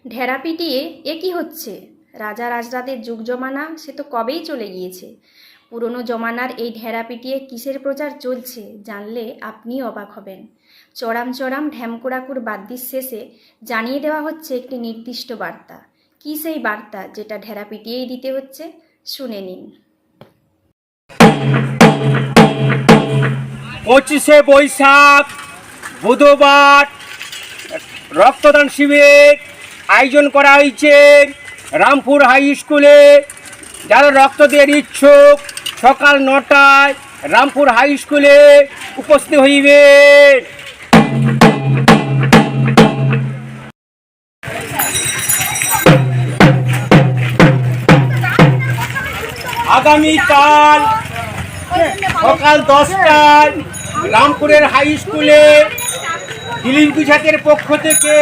ঢেরা পিটিয়ে এ কি হচ্ছে? রাজা রাজরাতের যুগ জমানা সে তো কবেই চলে গিয়েছে। পুরনো জমানার এই ঢেরা পিটিয়ে কিসের প্রচার চলছে জানলে আপনি অবাক হবেন। চড়াম চড়াম ঢ্যামকোড়াকুর বাদ্যির শেষে জানিয়ে দেওয়া হচ্ছে একটি নির্দিষ্ট বার্তা। কী সেই বার্তা যেটা ঢেরা পিটিয়েই দিতে হচ্ছে? শুনে নিন। 25শে বৈশাখ বুধবার রক্তদান শিবির আয়োজন করা হয়েছে রামপুর হাই স্কুলে। যারা রক্ত দেওয়ার ইচ্ছুক সকাল 9টায় রামপুর হাই স্কুলে উপস্থিত হইবেন। আগামীকাল সকাল 10টায় রামপুরের হাই স্কুলে দিলীপ গুজরাটের পক্ষ থেকে